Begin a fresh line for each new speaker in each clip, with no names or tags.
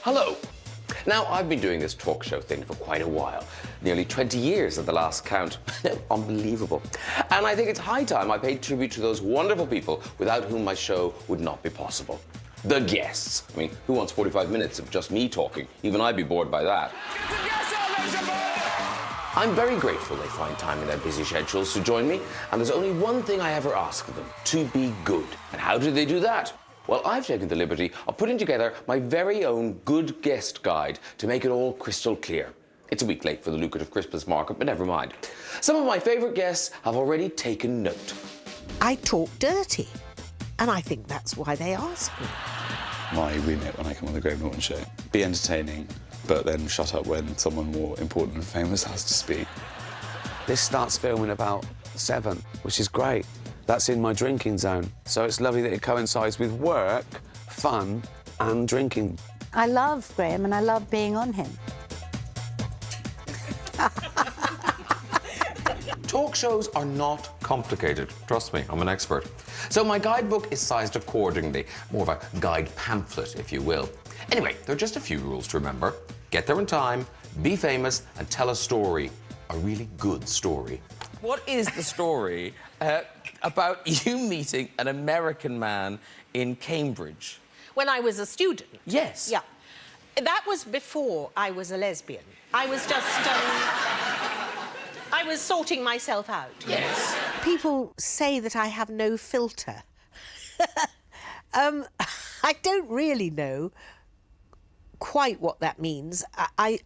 Hello. Now, I've been doing this talk show thing for quite a while. Nearly 20 years at the last count. Unbelievable. And I think it's high time I paid tribute to those wonderful people without whom my show would not be possible. The guests. I mean, who wants 45 minutes of just me talking? Even I'd be bored by that. I'm very grateful they find time in their busy schedules to join me, and there's only one thing I ever ask of them: to be good. And how do they do that? Well, I've taken the liberty of putting together my very own good guest guide to make it all crystal clear. It's a week late for the lucrative Christmas market, but never mind. Some of my favourite guests have already taken note.
I talk dirty, and I think that's why they ask me.
My remit when I come on the Graham Norton show: be entertaining, but then shut up when someone more important and famous has to speak.
This starts filming about 7, which is great. That's in my drinking zone. So it's lovely that it coincides with work, fun, and drinking.
I love Graham and I love being on him.
Talk shows are not complicated. Trust me, I'm an expert. So my guidebook is sized accordingly. More of a guide pamphlet, if you will. Anyway, there are just a few rules to remember. Get there in time, be famous, and tell a story. A really good story.
What is the story about you meeting an American man in Cambridge?
When I was a student?
Yes.
Yeah. That was before I was a lesbian. I was just, I was sorting myself out.
Yes.
People say that I have no filter. I don't really know quite what that means. I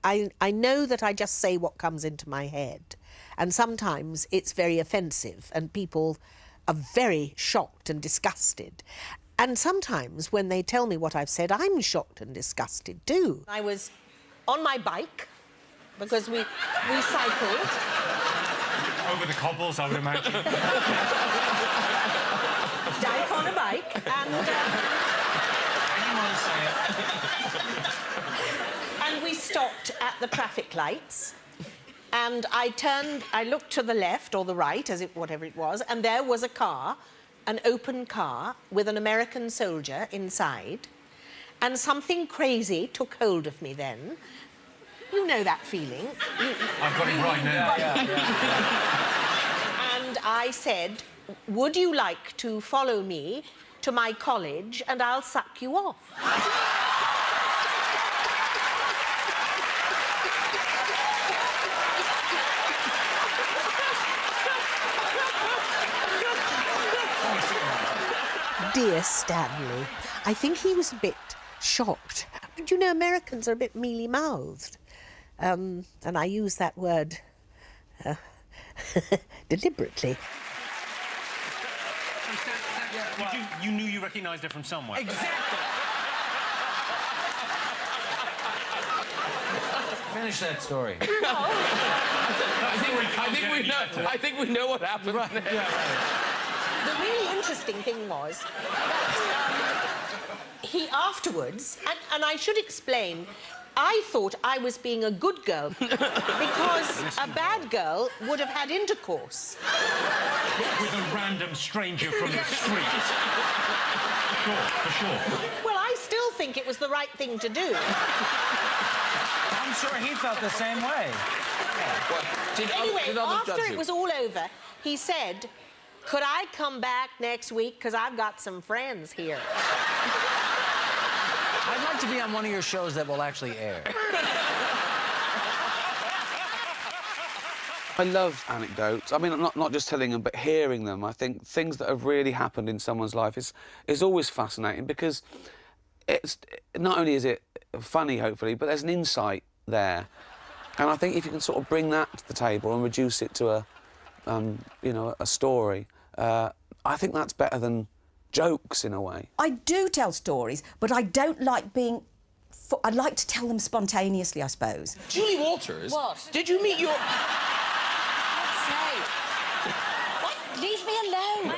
know that I just say what comes into my head. And sometimes it's very offensive and people are very shocked and disgusted. And sometimes when they tell me what I've said, I'm shocked and disgusted too. I was on my bike because we cycled.
Over the cobbles, I would imagine.
Dyke on a bike and...
Anyone say it?
And we stopped at the traffic lights. And I looked to the left or the right, whatever it was, and there was a car, an open car, with an American soldier inside. And something crazy took hold of me then. You know that feeling.
I've got it right now.
And I said, would you like to follow me to my college and I'll suck you off? Dear Stanley, I think he was a bit shocked. But you know, Americans are a bit mealy-mouthed. And I use that word deliberately.
You knew you recognised her from somewhere.
Exactly. Finish that story. I think we know what happened. Right.
The really interesting thing was that he afterwards, and I should explain, I thought I was being a good girl because a bad girl would have had intercourse.
With a random stranger from the street. Sure, for sure.
Well, I still think it was the right thing to do.
I'm sure he felt the same way.
Anyway, after it was all over, he said, could I come back next week? Because I've got some friends here.
I'd like to be on one of your shows that will actually air.
I love anecdotes. I mean, not just telling them, but hearing them. I think things that have really happened in someone's life is always fascinating because it's not only is it funny, hopefully, but there's an insight there. And I think if you can sort of bring that to the table and reduce it to you know, a story, I think that's better than jokes in a way.
I do tell stories, but I don't like being... I'd like to tell them spontaneously, I suppose.
Julie Walters?
What?
Did you meet your...
God's sake. What? Leave me alone.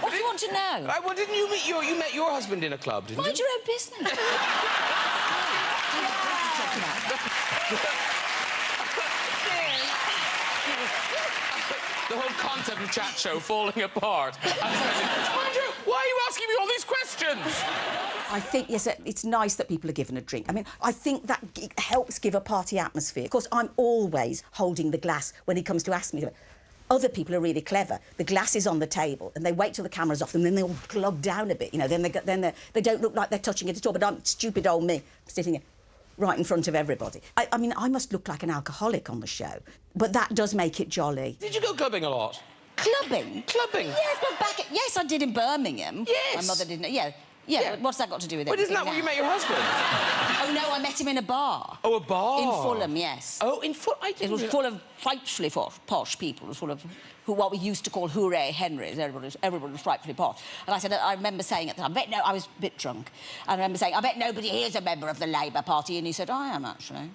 What do you want to know?
Well, didn't you meet you met your husband in a club, didn't you?
Mind your own business.
The whole concept of chat show falling apart. Andrew, why are you asking me all these questions?
I think, yes, it's nice that people are given a drink. I mean, I think that helps give a party atmosphere. Of course, I'm always holding the glass when he comes to ask me. Other people are really clever. The glass is on the table, and they wait till the camera's off, and then they all glug down a bit. You know, then they don't look like they're touching it at all. But I'm stupid old me sitting here right in front of everybody. I mean, I must look like an alcoholic on the show, but that does make it jolly.
Did you go clubbing a lot?
Clubbing?
Clubbing?
Yes, but yes, I did in Birmingham.
Yes.
My mother didn't. Yeah. But what's that got to do with it?
But isn't that where you met your husband?
Oh no, I met him in a bar.
Oh, a bar?
In Fulham, yes.
Oh, in Fulham?
It was full of frightfully posh people. It was full of what we used to call hooray Henrys. Everybody was frightfully posh. And I said, I remember saying at the time, I was a bit drunk. And I remember saying, I bet nobody here is a member of the Labour Party. And he said, I am, actually.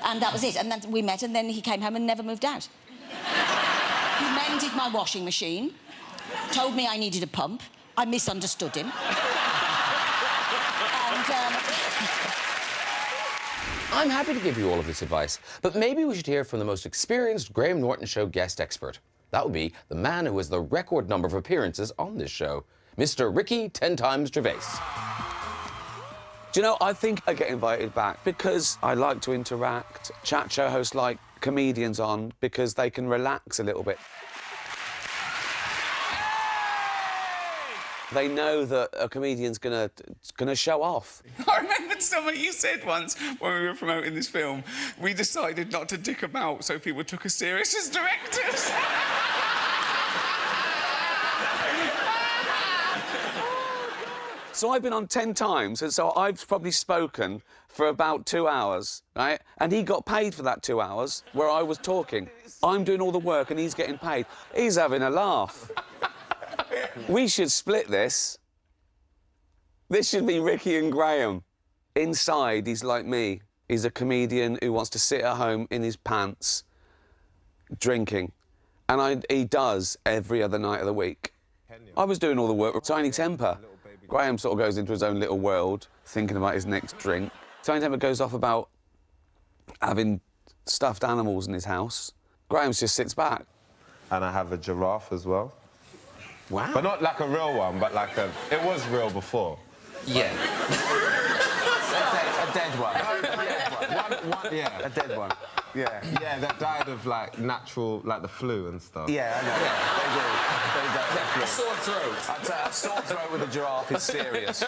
And that was it. And then we met, and then he came home and never moved out. He mended my washing machine, told me I needed a pump. I misunderstood him.
I'm happy to give you all of this advice, but maybe we should hear from the most experienced Graham Norton Show guest expert. That would be the man who has the record number of appearances on this show, Mr. Ricky 10 Times Gervais.
Do you know, I think I get invited back because I like to interact. Chat show hosts like comedians on because they can relax a little bit. They know that a comedian's gonna show off.
I remembered something you said once when we were promoting this film. We decided not to dick about so people took us serious as directors.
So I've been on 10 times, and so I've probably spoken for about 2 hours, right? And he got paid for that 2 hours where I was talking. I'm doing all the work and he's getting paid. He's having a laugh. We should split this. This should be Ricky and Graham. Inside, he's like me. He's a comedian who wants to sit at home in his pants, drinking. And he does every other night of the week. I was doing all the work with Tiny Temper. Graham sort of goes into his own little world, thinking about his next drink. Tiny Temper goes off about having stuffed animals in his house. Graham just sits back.
And I have a giraffe as well.
Wow.
But not like a real one, but like a... It was real before.
Yeah.
A dead one. Yeah.
A dead one. Yeah.
Yeah, that died of, like, natural... Like, the flu and stuff.
Yeah, I know.
A sore throat.
A sore throat with a giraffe is serious.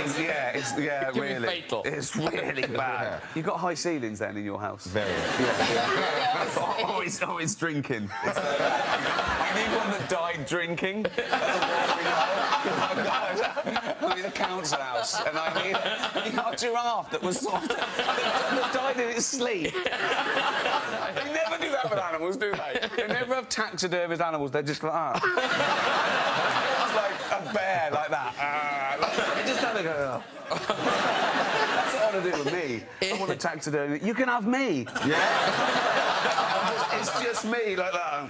It's really.
Fatal.
It's really bad.
Yeah.
You've got high ceilings then in your house?
Very.
Always drinking. I need one that died drinking.
I'm in a council house, and I need a giraffe that was soft, that died in its sleep. They never do that with animals, do they? They never have taxidermist animals, they're just like that. It's like a bear, like that. They just don't go, That's what I want to do with me. I want a taxidermy. You can have me.
Yeah?
It's just me, like that.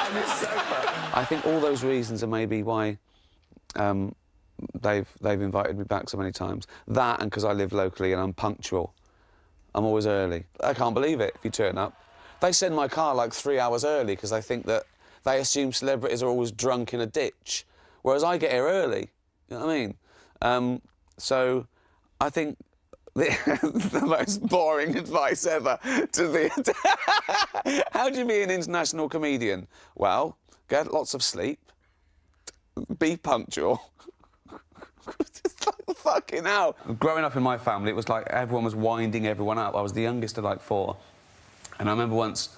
On this sofa.
I think all those reasons are maybe why they've invited me back so many times. That and because I live locally and I'm punctual. I'm always early. I can't believe it if you turn up. They send my car like 3 hours early because they think that they assume celebrities are always drunk in a ditch, whereas I get here early. You know what I mean? So I think the most boring advice ever to be... How do you be an international comedian? Well, get lots of sleep, be punctual. It's like fucking hell. Growing up in my family, it was like everyone was winding everyone up. I was the youngest of like 4. And I remember once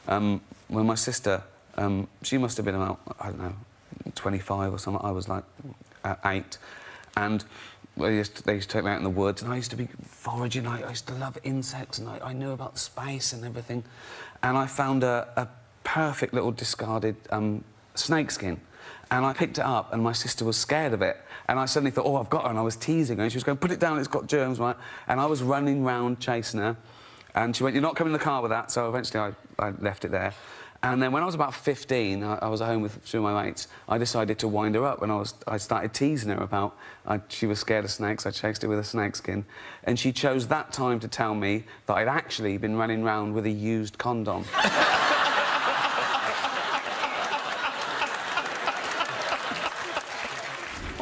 when my sister, she must have been about, I don't know, 25 or something. I was like 8. And they used to take me out in the woods, and I used to be foraging. I used to love insects, and I knew about space and everything. And I found a perfect little discarded snakeskin. And I picked it up, and my sister was scared of it. And I suddenly thought, oh, I've got her, and I was teasing her. And she was going, put it down, it's got germs, right? And I was running round chasing her. And she went, you're not coming in the car with that. So eventually I left it there. And then when I was about 15, I was at home with 2 of my mates. I decided to wind her up, and I started teasing her about... she was scared of snakes. I chased her with a snakeskin. And she chose that time to tell me that I'd actually been running round with a used condom.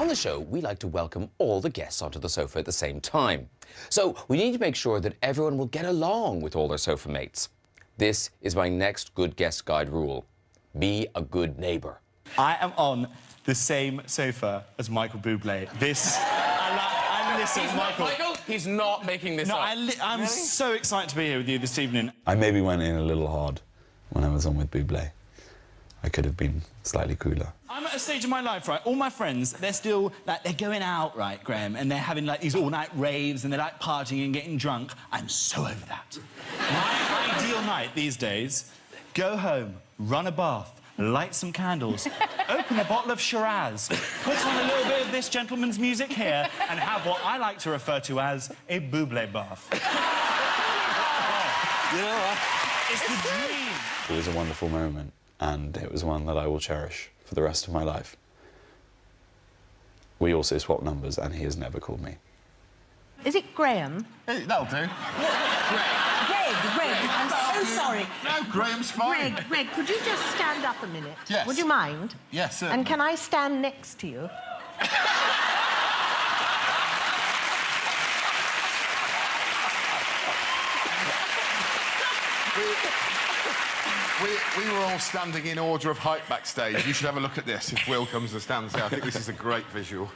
On the show, we like to welcome all the guests onto the sofa at the same time. So we need to make sure that everyone will get along with all their sofa mates. This is my next good guest guide rule. Be a good neighbour.
I am on the same sofa as Michael Bublé. I'm listening, Michael.
He's not making this
No,
up.
I'm so excited to be here with you this evening.
I maybe went in a little hard when I was on with Bublé. I could have been slightly cooler.
I'm at a stage in my life, right? All my friends, they're still, like, they're going out, right, Graham, and they're having, like, these all-night raves, and they're, like, partying and getting drunk. I'm so over that. My ideal night these days, go home, run a bath, light some candles, open a bottle of Shiraz, put on a little bit of this gentleman's music here, and have what I like to refer to as a Bublé bath. Oh, you know what? It's the dream.
It was a wonderful moment, and it was one that I will cherish for the rest of my life. We also swapped numbers, and he has never called me.
Is it Graham?
Hey, that'll do.
Greg, I'm so sorry.
No, Graham's fine.
Greg, could you just stand up a minute?
Yes.
Would you mind?
Yes, certainly.
And can I stand next to you?
We were all standing in order of height backstage. You should have a look at this if Will comes to stand there. I think this is a great visual.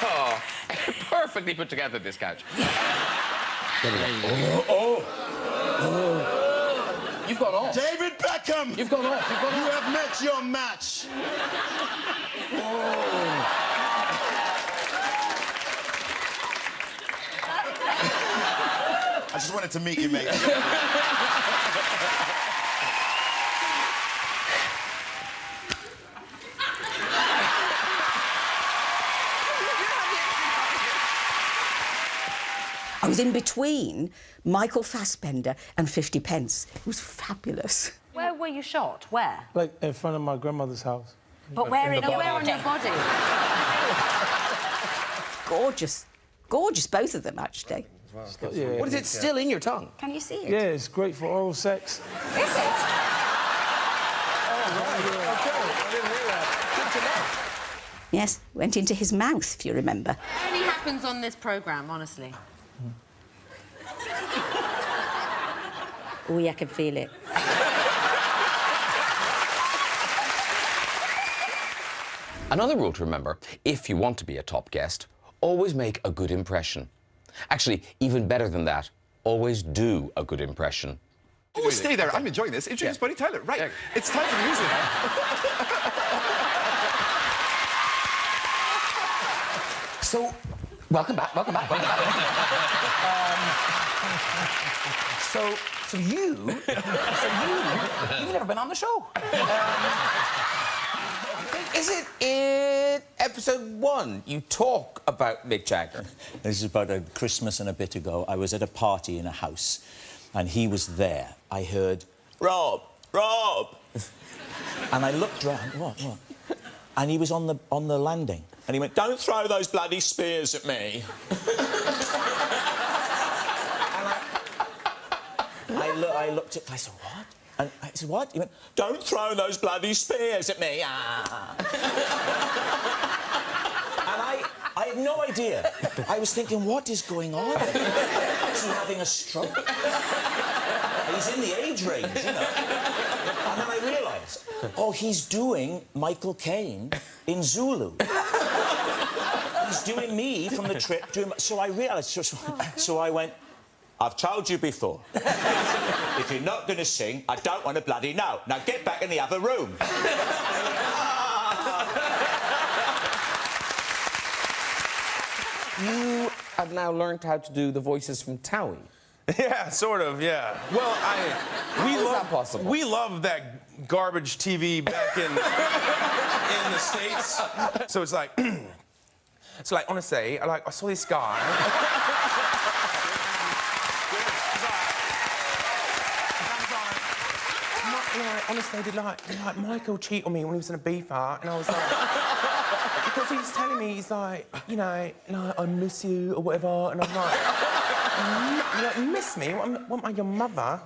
Oh, perfectly put together, this couch. You've gone off.
David Beckham!
You've gone off.
You have met your match. I just wanted to meet you, mate.
I was in between Michael Fassbender and 50 Pence. It was fabulous.
Where were you shot? Where?
Like in front of my grandmother's house.
But where in your on your body?
Gorgeous. Gorgeous, both of them, actually.
Yeah,
What is it still in your tongue?
Can you see it?
yeah, it's great for oral sex.
Is it? Yes, went into his mouth, if you remember.
It only happens on this programme, honestly.
Oh, yeah, I can feel it.
Another rule to remember, if you want to be a top guest, always make a good impression. Actually, even better than that, always do a good impression.
Oh, stay there. I'm enjoying this. Introduce Buddy Tyler. Right.
Yeah.
It's time for the music.
So, welcome back. You've never been on the show. Is it in episode 1 you talk about Mick Jagger?
This is about a Christmas and a bit ago. I was at a party in a house, and he was there. I heard, Rob! And I looked round, what? And he was on the landing. And he went, don't throw those bloody spears at me. And I looked at... I said, what? And I said, what? He went, don't throw those bloody spears at me. Ah. And I had no idea. I was thinking, what is going on? Is he having a stroke? He's in the age range, you know. And then I realised, oh, he's doing Michael Caine in Zulu. He's doing me from the trip. So I realised, so I went, I've told you before. If you're not going to sing, I don't want to bloody know. Now get back in the other room.
You have now learned how to do the voices from Towie.
Yeah, sort of, yeah. Well,
How is that possible?
We love that garbage TV back in the States. So it's like, honestly, I saw this guy. Honestly, did Michael cheat on me when he was in Ibiza? And I was like, because he was telling me, he's like, I miss you or whatever. And I'm like, You don't miss me? What am I, your mother?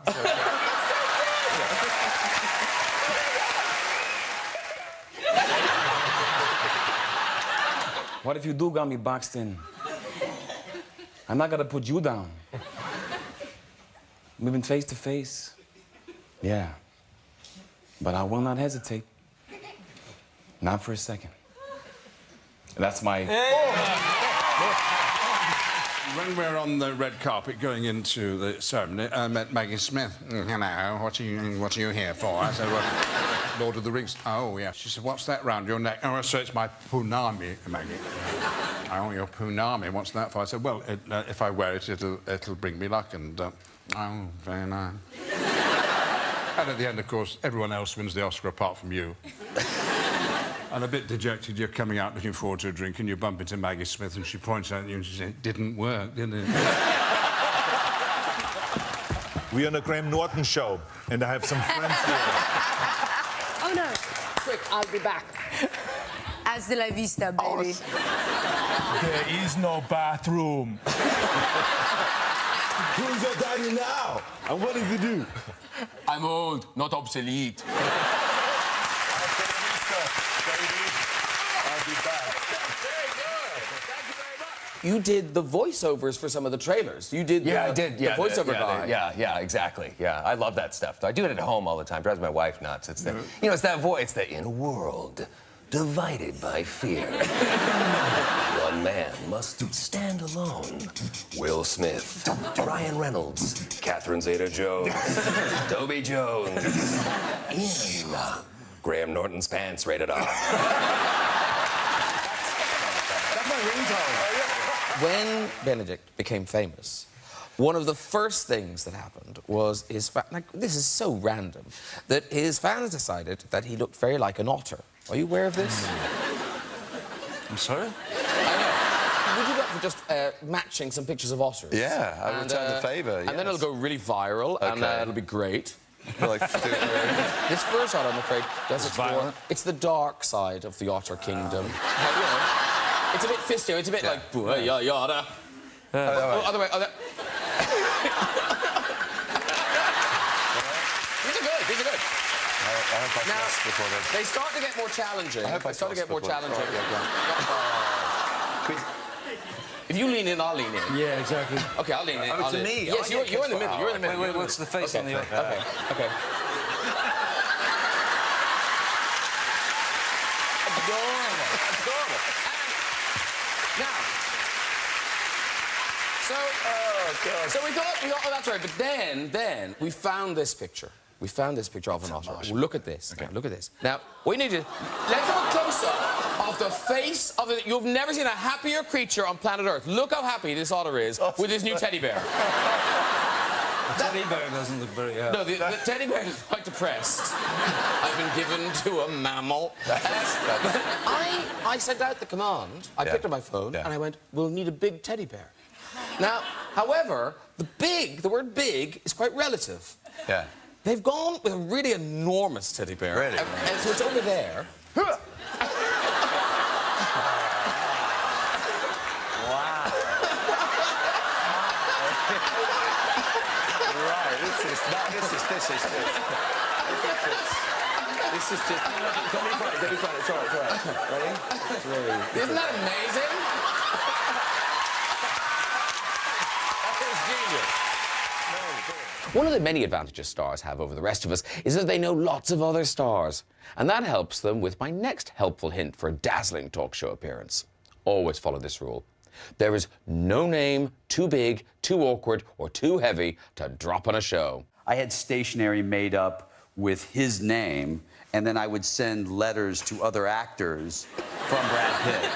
What if you do got me boxed in? I'm not gonna put you down. We've been face to face. Yeah. But I will not hesitate. Not for a second. That's my...
When we're on the red carpet going into the ceremony, I met Maggie Smith. Hello, what are you here for? I said, well, Lord of the Rings. Oh, yeah. She said, what's that round your neck? Oh, so it's my punami, Maggie. Oh, your punami, what's that for? I said, well, if I wear it, it'll bring me luck, and, oh, very nice. And at the end, of course, everyone else wins the Oscar apart from you. And a bit dejected, you're coming out looking forward to a drink and you bump into Maggie Smith and she points out at you and she says, it didn't work, did it?
We're on a Graham Norton show, and I have some friends here.
Oh, no. Quick, I'll be back. Hasta la vista, baby.
There is no bathroom. Who's your daddy now? And what does he do?
I'm old, not obsolete. You did the voiceovers for some of the trailers. You did
I did. Yeah,
the voiceover guy.
Yeah, exactly. Yeah, I love that stuff. I do it at home all the time. Drives my wife nuts. It's the, it's that voice that in a world divided by fear, one man must stand alone. Will Smith, Ryan Reynolds, Catherine Zeta-Jones, Toby Jones, in Graham Norton's pants rated R. That's my ringtone.
When Benedict became famous, one of the first things that happened was his this is so random, that his fans decided that he looked very like an otter. Are you aware of this?
I'm sorry?
I know. Would you go for just matching some pictures of otters?
Yeah, I return the favour,
And then it'll go really viral, and it'll be great. This first shot, I'm afraid, does it for... It's the dark side of the otter kingdom. It's a bit fisty, it's a bit like... Yada. Other way, other... These are good, these are good. Now, they start to get more challenging. They start to get more challenging. If you lean in, I'll lean in.
Yeah, exactly.
OK, I'll lean in.
Oh, to me?
Yes, you're in the middle. You're in the middle.
Wait, what's the face on the...
OK. Adorable. Adorable. Now, so we thought, oh, that's right. But then we found this picture. We found this picture of an otter. Look at this. Okay. Now, look at this. Now, we need to... Let's have a close-up of the face of it. You've never seen a happier creature on planet Earth. Look how happy this otter is with his new teddy bear.
The teddy bear doesn't look very happy.
No, the teddy bear is quite depressed. I've been given to a mammal. I sent out the command. I picked up my phone and I went, we'll need a big teddy bear. Now, however, the word big is quite relative.
Yeah.
They've gone with a really enormous teddy bear.
Really?
And so it's over there.
Wow. Right, this is just... Don't be funny, it's all right. Ready? It's really...
Isn't that amazing? That is genius. One of the many advantages stars have over the rest of us is that they know lots of other stars. And that helps them with my next helpful hint for a dazzling talk show appearance. Always follow this rule. There is no name too big, too awkward, or too heavy to drop on a show.
I had stationery made up with his name, and then I would send letters to other actors from Brad Pitt.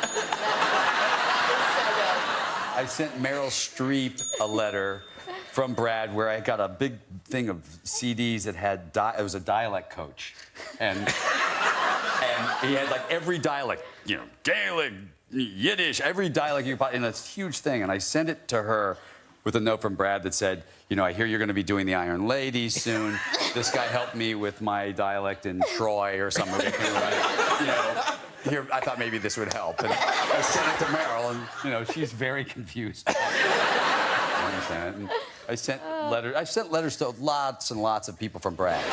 I sent Meryl Streep a letter from Brad where I got a big thing of CDs that had... it was a dialect coach. And he had, like, every dialect, you know, Gaelic, Yiddish, every dialect you could possibly... And it's a huge thing. And I sent it to her with a note from Brad that said, you know, I hear you're going to be doing the Iron Lady soon. This guy helped me with my dialect in Troy or something. You know, here, I thought maybe this would help. And I sent it to Meryl, and, you know, she's very confused. understand it. And I sent letters. I've sent letters to lots and lots of people from Brad.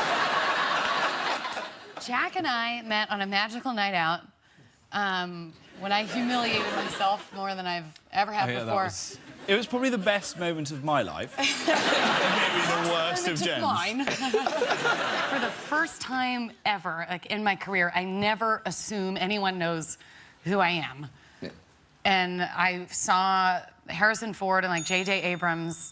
Jack and I met on a magical night out when I humiliated myself more than I've ever had before.
It was probably the best moment of my life. Maybe the worst of Jen's.
Mine. For the first time ever, like in my career, I never assume anyone knows who I am. Yeah. And I saw Harrison Ford and like J.J. Abrams,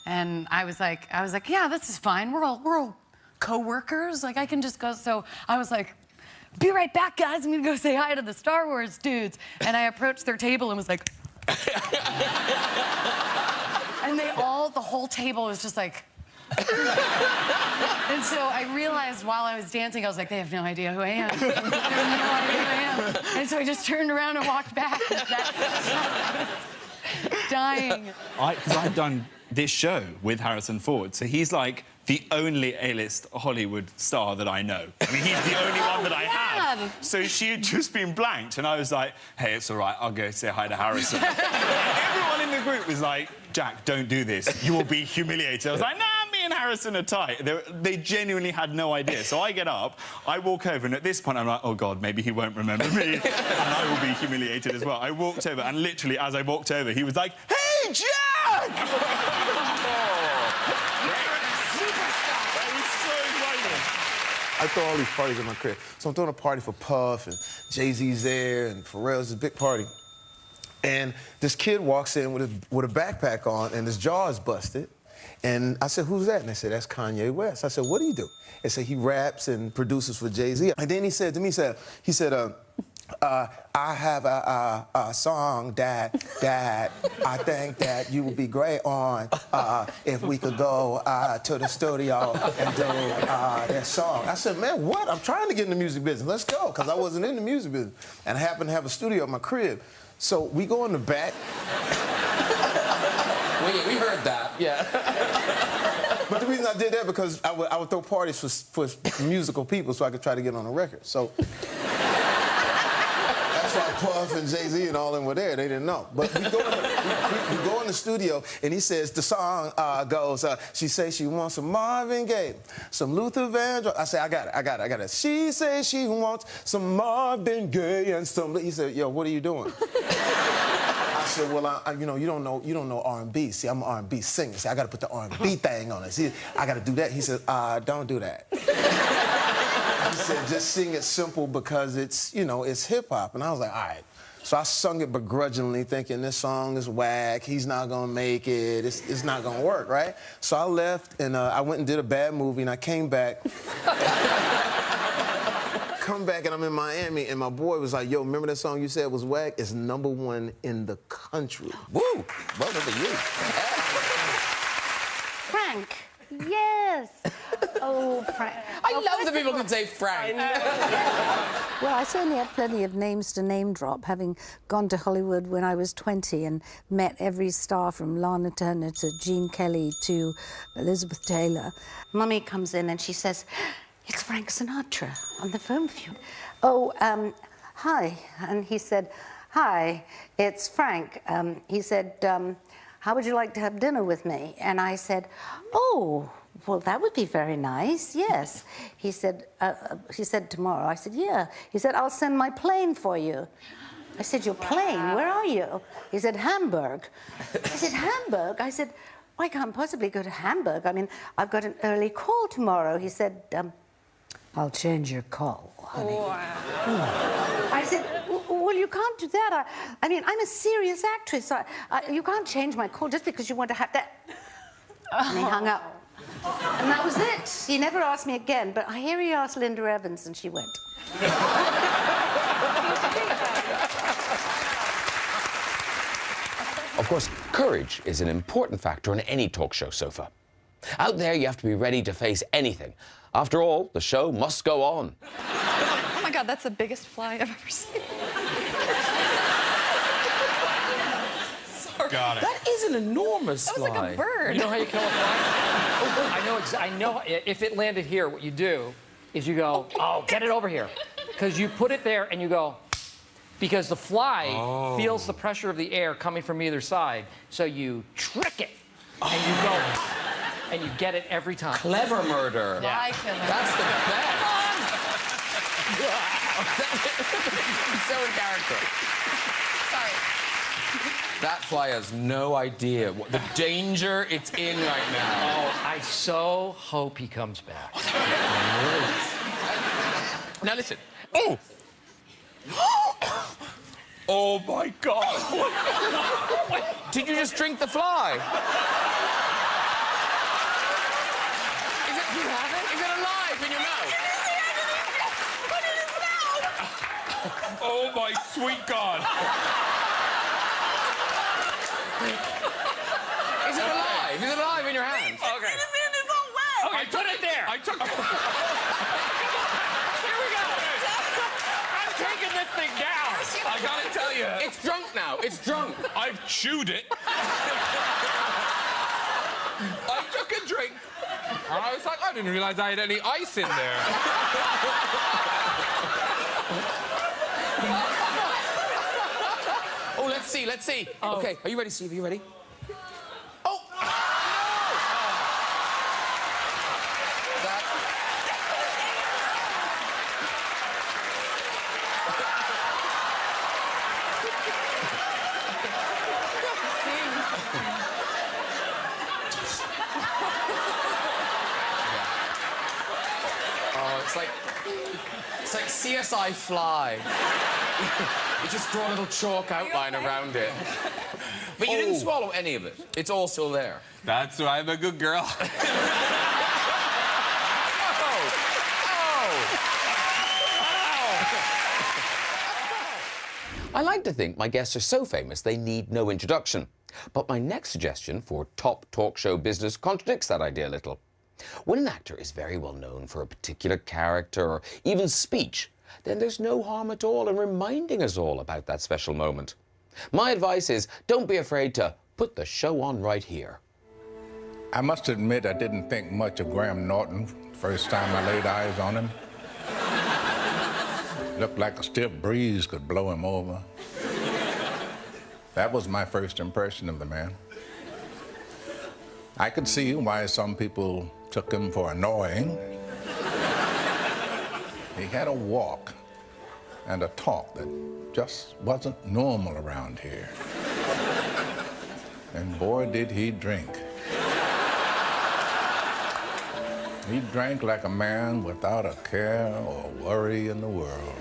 and I was like, yeah, this is fine. We're all co-workers. Like I can just go. So I was like, be right back, guys. I'm gonna go say hi to the Star Wars dudes. And I approached their table and was like. And the whole table was just like. And so I realized while I was dancing, I was like, they have no idea who I am. They have no idea who I am. And so I just turned around and walked back. Dying.
Because I've done this show with Harrison Ford, so he's like the only A-list Hollywood star that I know. I mean, he's the only one that I have. So she had just been blanked, and I was like, hey, it's all right, I'll go say hi to Harrison. Everyone in the group was like, Jack, don't do this. You will be humiliated. I was like, nah, me and Harrison are tight. They genuinely had no idea. So I get up, I walk over, and at this point, I'm like, oh, God, maybe he won't remember me, and I will be humiliated as well. I walked over, and literally, as I walked over, he was like, hey, Jack!
I throw all these parties at my crib. So I'm throwing a party for Puff, and Jay-Z's there, and Pharrell's a big party. And this kid walks in with a backpack on, and his jaw is busted. And I said, who's that? And they said, that's Kanye West. I said, what do you do? They said, he raps and produces for Jay-Z. And then he said to me, he said, I have a song that I think that you would be great on if we could go to the studio and do that song. I said, man, what? I'm trying to get in the music business. Let's go, because I wasn't in the music business. And I happened to have a studio at my crib. So we go in the back.
We heard that, yeah.
But the reason I did that because I would throw parties for musical people so I could try to get on a record. So that's why Puff and Jay-Z and all them were there. They didn't know. But we go in the studio, and he says, the song goes, she says she wants some Marvin Gaye, some Luther Vandross. I say, I got it. She says she wants some Marvin Gaye and some... He said, yo, what are you doing? I said, well, you know, you don't know R&B. See, I'm an R&B singer. See, I got to put the R&B thing on it. See, I got to do that. He said, don't do that. He said, just sing it simple because it's, you know, it's hip-hop. And I was like, all right. So I sung it begrudgingly, thinking this song is whack. He's not going to make it. It's not going to work, right? So I left, and I went and did a bad movie, and I came back. Come back, and I'm in Miami, and my boy was like, yo, remember that song you said was whack? It's #1 in the country.
Woo! Well done to you.
Frank. Yes. Oh, Frank.
I love that people can say Frank.
Well, I certainly had plenty of names to name drop, having gone to Hollywood when I was 20 and met every star from Lana Turner to Gene Kelly to Elizabeth Taylor. Mummy comes in and she says, it's Frank Sinatra on the phone with you. Oh, hi. And he said, hi, it's Frank. He said, how would you like to have dinner with me? And I said, oh, well, that would be very nice, yes. He said tomorrow. I said, yeah. He said, I'll send my plane for you. I said, your plane? Where are you? He said, Hamburg. I said, Hamburg? I said, well, I can't possibly go to Hamburg. I mean, I've got an early call tomorrow. He said, I'll change your call, honey. Wow. I said, well, you can't do that. I mean, I'm a serious actress. You can't change my call just because you want to have that. And he hung up. And that was it. He never asked me again, but I hear he asked Linda Evans, and she went.
Of course, courage is an important factor on any talk show sofa. Out there, you have to be ready to face anything. After all, the show must go on.
Oh my God, that's the biggest fly I've ever seen. Sorry.
Got it. That is an enormous fly.
That was like a bird.
You know how you kill a fly? I know. If it landed here, what you do is you go, oh, get it over here. Because you put it there and you go, because the fly feels the pressure of the air coming from either side. So you trick it. and you go, and you get it every time.
Clever murder.
Yeah.
Fly killer.
That's the best. So in character.
Sorry.
That fly has no idea what the danger it's in right now.
Oh, I so hope he comes back.
Now listen. Oh! Oh my God! Did you just drink the fly? Is it alive in your mouth?
Put it in his mouth.
Oh my sweet God! Is it alive? Is it alive in your hands?
Okay. It is in his own way.
Okay, put it there.
I took.
Here we go. I'm taking this thing down.
I gotta tell you, it's drunk now. It's drunk.
I've chewed it.
I took a drink, and I was like, I didn't realize I had any ice in there. Oh, let's see, let's see.
Oh.
Okay, are you ready, Steve? Are you ready? Oh! That... Oh, it's like CSI Fly. You just draw a little chalk outline around it. But you didn't swallow any of it. It's all still there.
That's why I'm a good girl.
I like to think my guests are so famous they need no introduction. But my next suggestion for top talk show business contradicts that idea a little. When an actor is very well known for a particular character or even speech, then there's no harm at all in reminding us all about that special moment. My advice is, don't be afraid to put the show on right here.
I must admit I didn't think much of Graham Norton first time I laid eyes on him. Looked like a stiff breeze could blow him over. That was my first impression of the man. I could see why some people took him for annoying. He had a walk and a talk that just wasn't normal around here. And boy, did he drink. He drank like a man without a care or worry in the world.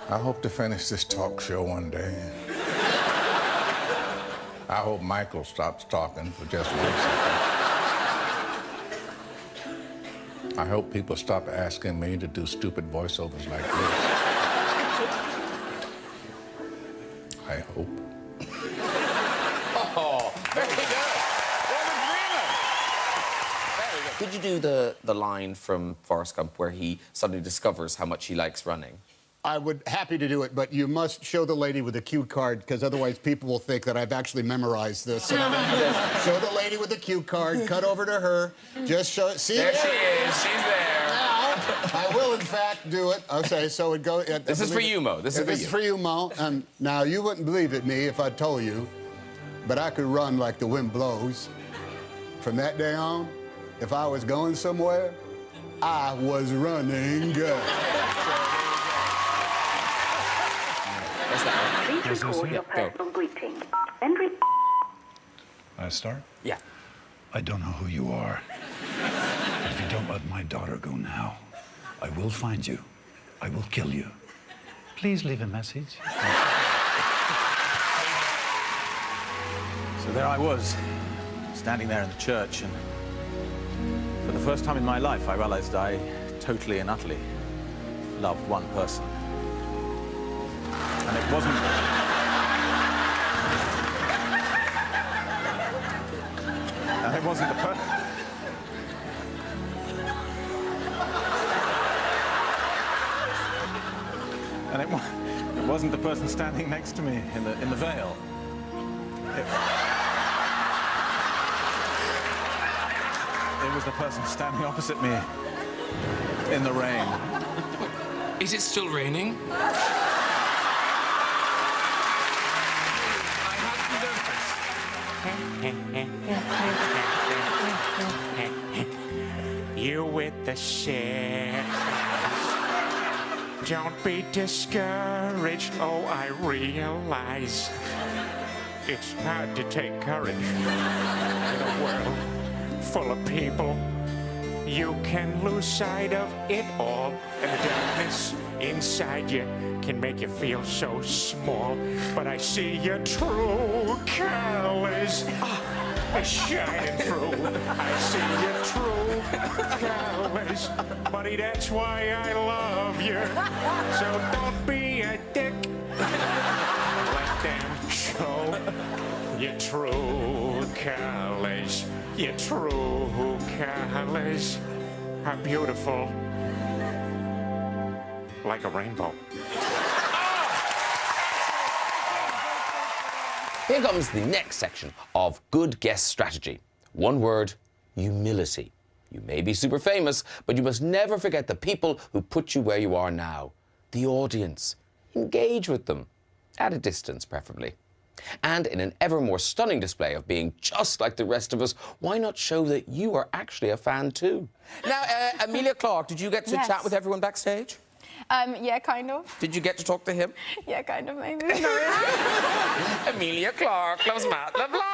I hope to finish this talk show one day. I hope Michael stops talking for just 1 second. I hope people stop asking me to do stupid voiceovers like this. I hope.
Oh, very good. Very good. Could you do the line from Forrest Gump where he suddenly discovers how much he likes running?
I would happy to do it, but you must show the lady with the cue card, because otherwise people will think that I've actually memorized this. Show the lady with the cue card, cut over to her, just show it. See
There she is, she's there.
Now, I will in fact do it. Okay, so it goes.
This is for you, Mo. This is for you.
Mo. Now, you wouldn't believe it, me, if I told you, but I could run like the wind blows. From that day on, if I was going somewhere, I was running good.
Please record your personal greeting.
I start?
Yeah.
I don't know who you are. But if you don't let my daughter go now, I will find you. I will kill you. Please leave a message.
So there I was, standing there in the church, and for the first time in my life, I realized I totally and utterly loved one person. And it wasn't... And it wasn't the person... And it wasn't the person standing next to me in the veil. It was the person standing opposite me in the rain.
Is it still raining? I hadn't have
You with the shit. Don't be discouraged. Oh, I realize it's hard to take courage in a world full of people. You can lose sight of it all, and the darkness inside you can make you feel so small. But I see your true colors shining through. I see your true colors, buddy. That's why I love you. So don't be a dick. Let them show your true colors. Your true colors are beautiful, like a rainbow.
Here comes the next section of good guest strategy. One word: humility. You may be super famous, but you must never forget the people who put you where you are now. The audience. Engage with them. At a distance, preferably. And in an ever more stunning display of being just like the rest of us, why not show that you are actually a fan too?
Now, Amelia Clark, did you get to
Yes.
chat with everyone backstage?
Yeah, kind of.
Did you get to talk to him?
Yeah, kind of, maybe. Not really.
Amelia Clark loves Matt LeBlanc.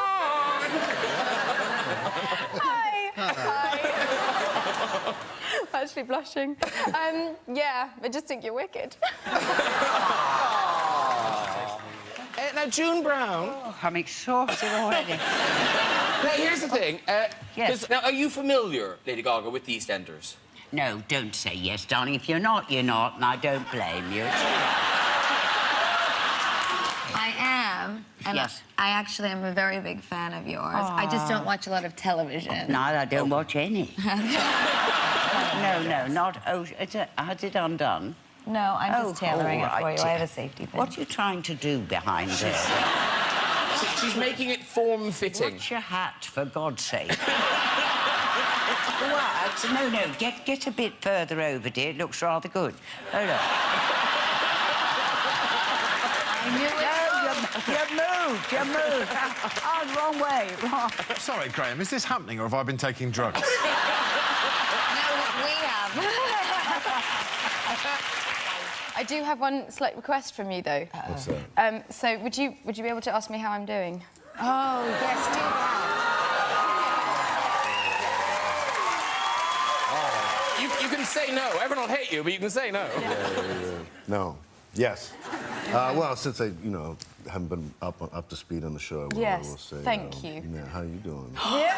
Hi. Hi. I'm actually blushing. Yeah, I just think you're wicked.
Now, June Brown.
Oh, I'm exhausted already.
Now, here's the thing.
Yes.
Now, are you familiar, Lady Gaga, with the EastEnders?
No, don't say yes, darling. If you're not, you're not, and I don't blame you.
I am. And
Yes.
I actually am a very big fan of yours. I just don't watch a lot of television.
No, I don't watch any. No, not... Oh, has it undone?
No, I'm just tailoring it for
right.
you. I have a safety pin.
What are you trying to do behind there?
She's making it form-fitting.
What's your hat, for God's sake? What? No, get a bit further over, dear. It looks rather good. Hold on.
I knew it.
You moved. Oh, wrong way. Wrong.
Sorry, Graham, is this happening or have I been taking drugs?
No, we have.
I do have one slight request from you, though.
What's that?
So would you be able to ask me how I'm doing?
Oh, yes, do that.
You can say no. Everyone will hate you, but you can say no.
No. Yes. Well, since I, haven't been up to speed on the show, I
Yes,
will say.
thank you.
Yeah, how you doing?
Yeah.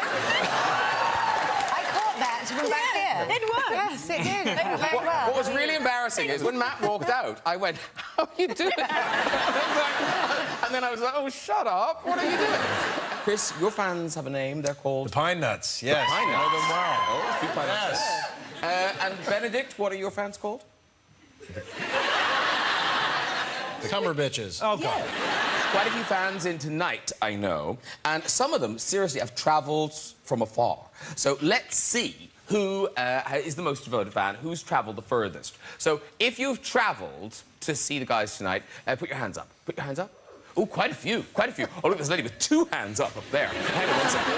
I caught that from back here.
It worked.
Yes, it did. Very well.
What was really embarrassing is when Matt walked out, I went, how are you doing? And then I was like, oh, shut up. What are you doing? Chris, your fans have a name. They're called...
The Pine Nuts, yes.
The Pine Nuts.
I know them well.
Oh, a few Pine Nuts.
Yes.
And Benedict, what are your fans called?
The Cumberbitches. Oh, God.
Quite a few fans in tonight, I know. And some of them, seriously, have travelled from afar. So let's see who is the most devoted fan, who's travelled the furthest. So if you've travelled to see the guys tonight, put your hands up. Put your hands up. Oh, quite a few, quite a few. Oh, look, there's a lady with 2 hands up there. Hang on 1 second.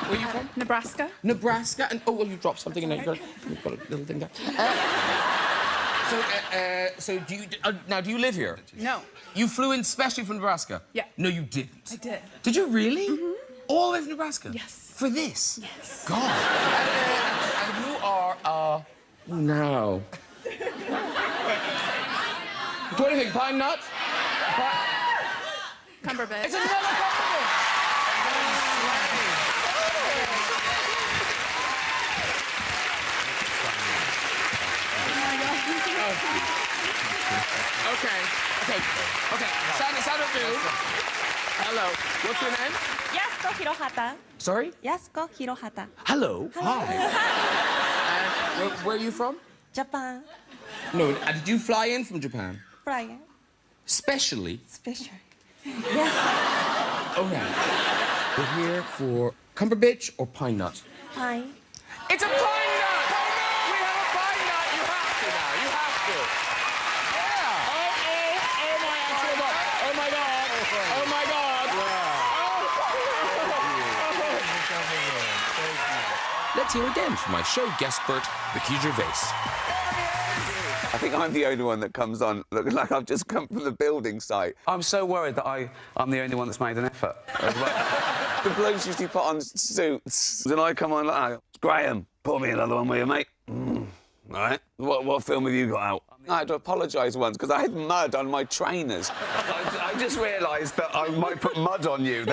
Where are you from?
Nebraska.
Nebraska. And, oh, well, you dropped something in there. You've got a little thing there. So do you... now, do you live here?
No.
You flew in specially from Nebraska?
Yeah.
No, you didn't.
I did.
Did you really? All the way from Nebraska?
Yes.
For this?
Yes.
God. And you are, now. What do you think, pine nuts?
Cumberbitch.
It's another compliment! Okay. Sound do. Hello. What's your name?
Yasuko Hirohata.
Sorry?
Yasuko Hirohata.
Hello. Hi. Where are you from?
Japan.
No, did you fly in from Japan?
Flying.
Specially?
Special. Yes.
Oh, no. We're here for Cumberbitch or Pine Nut?
Pine.
It's a pine nut! We have a pine nut! You have to now. You have to. Yeah. Oh my God. Oh my God. let's hear again from my show guest expert, Ricky Gervais.
I think I'm the only one that comes on looking like I've just come from the building site. I'm so worried that I'm the only one that's made an effort. The blokes usually put on suits, and I come on like that. Graham, put me another one with you, mate. All right. What film have you got out? I had to apologise once because I had mud on my trainers. I just realised that I might put mud on you.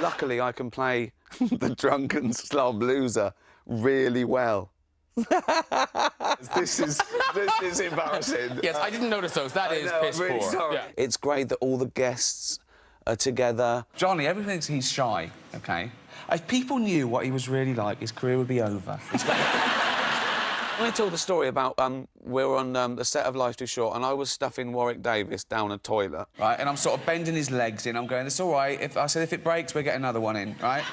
Luckily, I can play the drunken slob loser really well. This is embarrassing.
Yes, I didn't notice those. That is piss poor.
Really sorry.
Yeah.
It's great that all the guests are together. Johnny, everyone thinks he's shy, OK? If people knew what he was really like, his career would be over. Let me tell the story about we were on the set of Life's Too Short, and I was stuffing Warwick Davis down a toilet, right? And I'm sort of bending his legs in. I'm going, it's all right. If it breaks, we'll get another one in, right?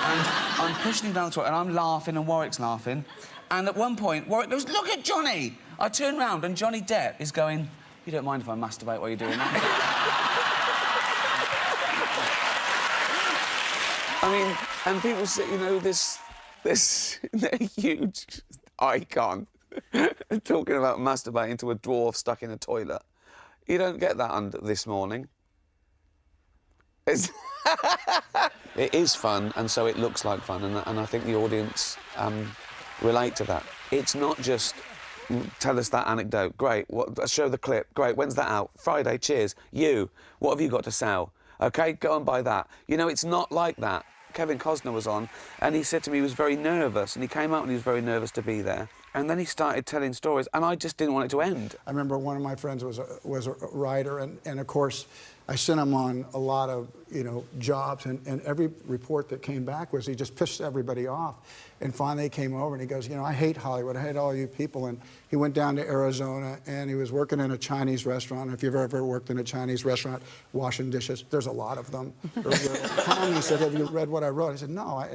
And I'm pushing him down the toilet, and I'm laughing, and Warwick's laughing. And at one point, Warwick goes, "Look at Johnny!" I turn round, and Johnny Depp is going, "You don't mind if I masturbate while you're doing that?" I mean, and people say, you know, this huge icon talking about masturbating to a dwarf stuck in a toilet. You don't get that this morning. It is fun, and so it looks like fun, and I think the audience relate to that. It's not just tell us that anecdote. Great. Show the clip. Great. When's that out? Friday. Cheers. You. What have you got to sell? OK, go and buy that. You know, it's not like that. Kevin Costner was on, and he said to me he was very nervous, and he came out and he was very nervous to be there. And then he started telling stories, and I just didn't want it to end.
I remember one of my friends was a writer, and of course, I sent him on a lot of, jobs, and every report that came back was he just pissed everybody off. And finally he came over and he goes, I hate Hollywood, I hate all you people. And he went down to Arizona, and he was working in a Chinese restaurant. If you've ever worked in a Chinese restaurant, washing dishes, there's a lot of them. He said, "Have you read what I wrote?" I said, "No, I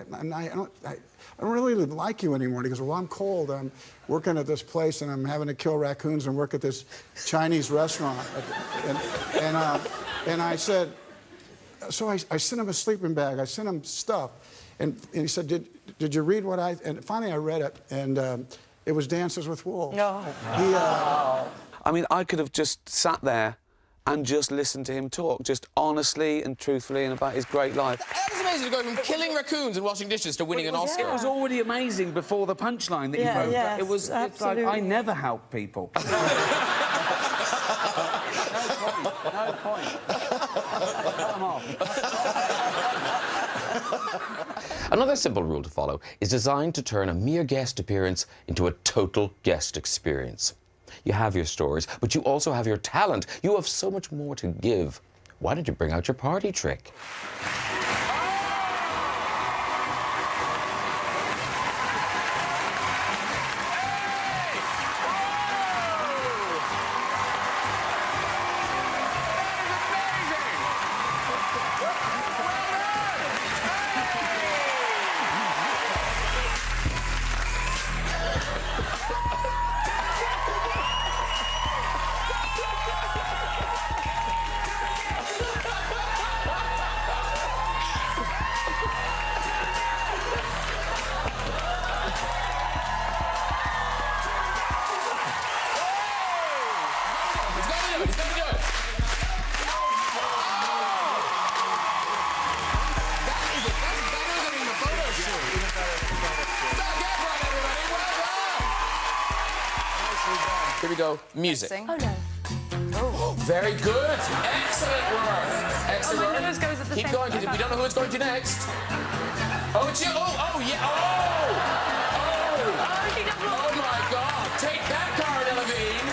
don't really like you anymore." And he goes, "Well, I'm cold. I'm working at this place, and I'm having to kill raccoons and work at this Chinese restaurant." And I said, so I sent him a sleeping bag. I sent him stuff. And he said, did you read what I... And finally I read it, and it was Dances with Wolves.
No. I mean, I could have just sat there and just listened to him talk, just honestly and truthfully and about his great life.
That was amazing to go from killing raccoons and washing dishes to winning an Oscar.
It was already amazing before the punchline that you wrote.
yes,
It was it's like, I never help people. No point. Come on.
Another simple rule to follow is designed to turn a mere guest appearance into a total guest experience. You have your stories, but you also have your talent. You have so much more to give. Why did you bring out your party trick? Here we go. Music.
Oh, no.
Oh, very good. Excellent work. Excellent work.
nose goes at the
Keep
same
going, because
time.
we don't know who it's going to next. Oh, it's you. Oh, yeah. Oh, my God. Take that, Cara Delevingne.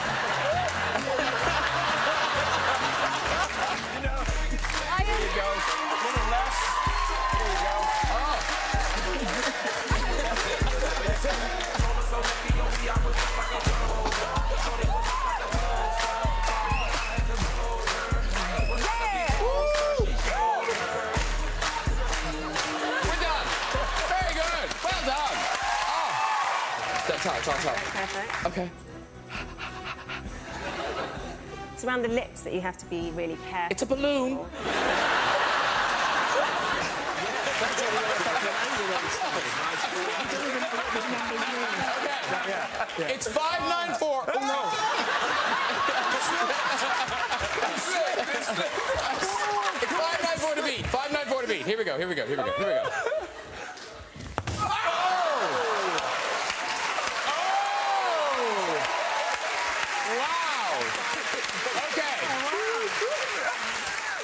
There you go. A little less. There you go.
Top.
Perfect.
Okay.
It's around the lips that you have to be really careful.
It's a balloon.
It's 594. Oh, no. It's 594 to beat. 594 to beat. Here we go.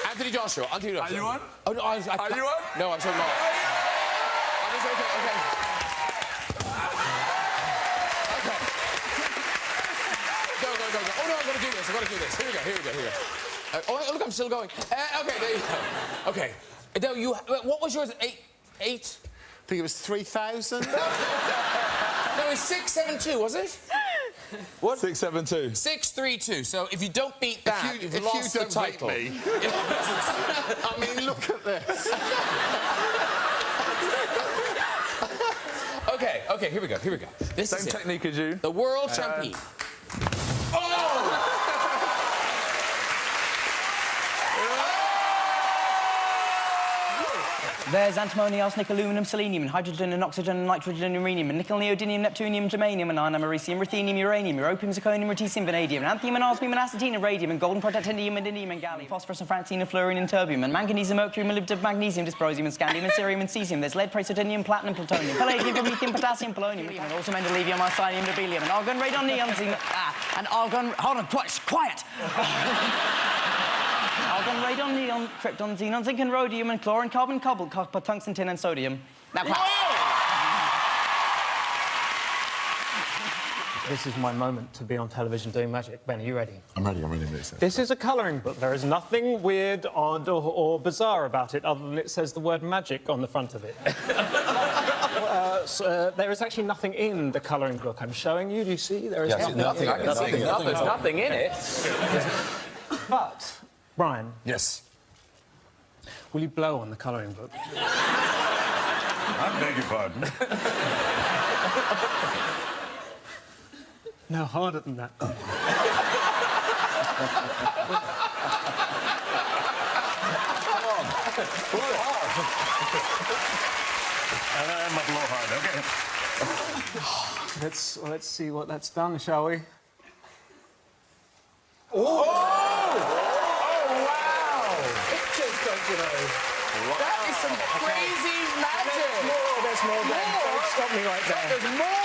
Anthony Joshua. Are you on? Oh, no, are you on? No, I'm so not. Okay. Go. Oh, no, I've got to do this. Here we go. Oh, look, I'm still going. Okay, there you go. Okay. Now, what was yours? Eight?
I think it was 3,000.
No, it's 672, was it?
What? 672.
632. So if you don't beat that, you've lost the title.
Beat me. I mean, look at this.
Okay, here we go. This
Same
is
technique as you.
The world champion.
There's antimony, arsenic, aluminum, selenium, and hydrogen, and oxygen, and nitrogen, and uranium, and nickel, neodymium, neptunium, germanium, and iron, americium, ruthenium, uranium, europium, zirconium, lutetium, vanadium, and anthium, and osmium, and acetine, and radium, and golden, protactinium, and indium, and gallium, phosphorus, and francine, and fluorine, and terbium, and manganese, and mercury, molybdenum, magnesium, dysprosium, and scandium, and cerium, and cesium. There's lead, praseodymium, platinum, plutonium, palladium, promethium, potassium, polonium, and also mendelevium, arsenium, nobelium, and argon, radon, neon, and argon. Hold on, quiet. Argon, radon, neon, krypton, xenon, zinc, and rhodium, and chlorine, carbon, cobalt, copper, tungsten, tin, and sodium. Now,
This is my moment to be on television doing magic. Ben, are you ready?
I'm ready, Lisa.
This is a colouring book. There is nothing weird, odd, or bizarre about it, other than it says the word magic on the front of it. There is actually nothing in the colouring book I'm showing you. Do you see? There is
nothing in it.
But, Brian.
Yes.
Will you blow on the colouring book?
I beg your pardon.
No, harder than that.
Come on. Blow hard. I'm a blow hard, okay.
Let's see what that's done, shall we?
Oh, wow! Pictures, don't you know? Wow. That is some crazy magic!
There's more. Don't stop me right there.
There's more!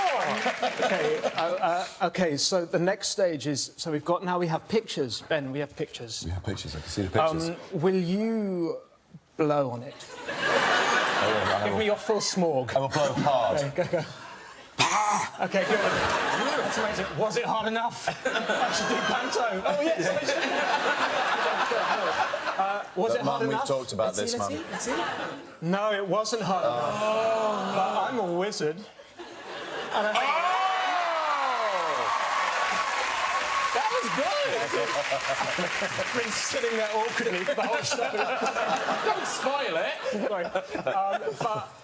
Okay, so the next stage is... So we have pictures. Ben, we have pictures.
We have pictures, I can see the pictures.
Will you blow on it? Give me your full smorg.
I will blow hard.
Okay, go. Okay, good. That's amazing. Was it hard enough? I should do panto. Oh, yes. Was it hard enough?
We've talked about this, Mum.
Let's see. No, it wasn't hard enough. But I'm a wizard. And
That was good!
I've been sitting there awkwardly for the whole show.
Don't spoil it!
Sorry.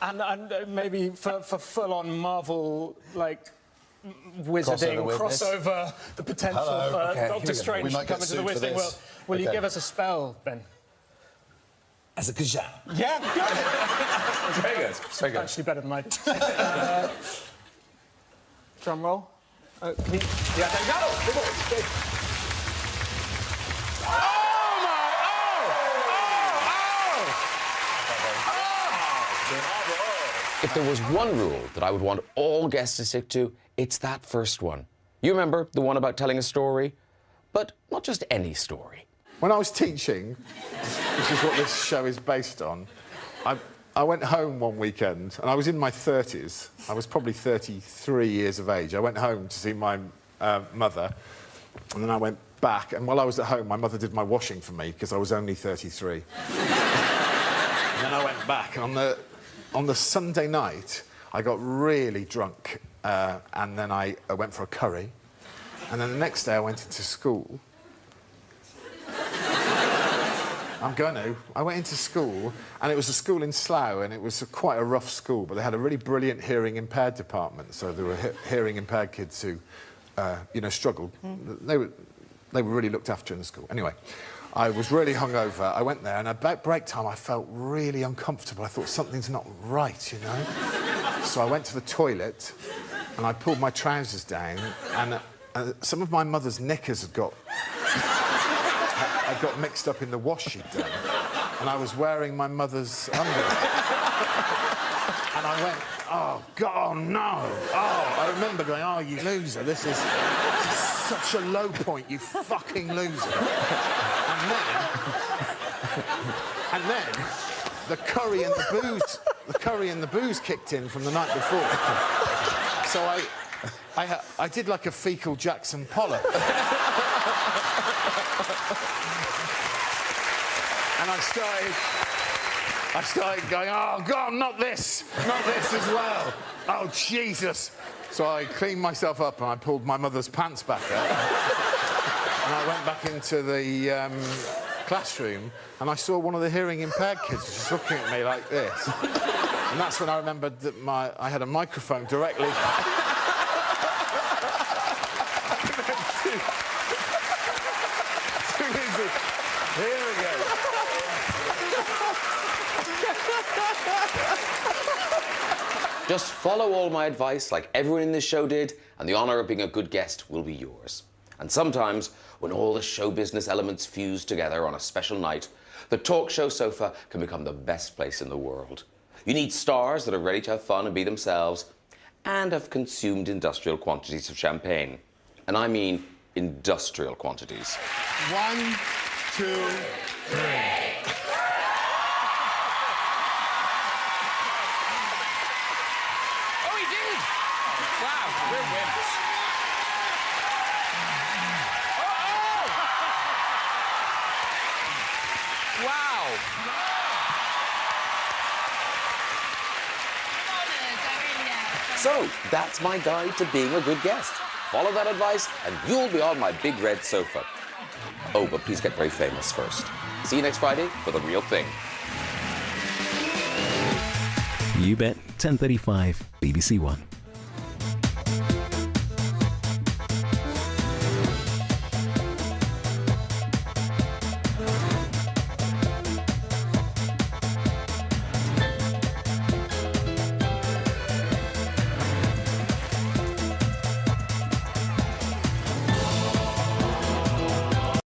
And maybe for full-on Marvel, like, wizarding, crossover, the potential for Doctor Strange to come into the wizarding world. Will you give us a spell, Ben?
As a Kazan.
Yeah, good!
Very good. Very good.
Actually better than mine. Drum roll. Can you...
Yeah, there you go! If there was one rule that I would want all guests to stick to, it's that first one. You remember, the one about telling a story? But not just any story.
When I was teaching, which is what this show is based on, I went home one weekend, and I was in my 30s. I was probably 33 years of age. I went home to see my mother, and then I went back, and while I was at home, my mother did my washing for me, because I was only 33. And then I went back, and on the Sunday night, I got really drunk, and then I went for a curry, and then the next day I went into school. I went into school, and it was a school in Slough, and it was quite a rough school, but they had a really brilliant hearing-impaired department, so there were hearing-impaired kids who, struggled. They were really looked after in the school. Anyway, I was really hungover. I went there, and about break time, I felt really uncomfortable. I thought something's not right, you know? So I went to the toilet,
and I pulled my trousers down, and some of my mother's knickers had got mixed up in the wash she'd done, and I was wearing my mother's underwear. And I went, oh, God, no. Oh, I remember going, oh, you loser, this is such a low point, you fucking loser. And then the curry and the booze kicked in from the night before. So I did like a fecal Jackson Pollock. And I started going, oh, God, not this as well. Oh, Jesus. So I cleaned myself up and I pulled my mother's pants back up. And I went back into the classroom and I saw one of the hearing impaired kids just looking at me like this. And that's when I remembered that I had a microphone directly. Here we go.
Just follow all my advice like everyone in this show did, and the honor of being a good guest will be yours. And sometimes, when all the show business elements fuse together on a special night, the talk show sofa can become the best place in the world. You need stars that are ready to have fun and be themselves, and have consumed industrial quantities of champagne. And I mean industrial quantities.
1, 2, 3.
So, that's my guide to being a good guest. Follow that advice and you'll be on my big red sofa. Oh, but please get very famous first. See you next Friday for The Real Thing.
You bet. 10:35 BBC One.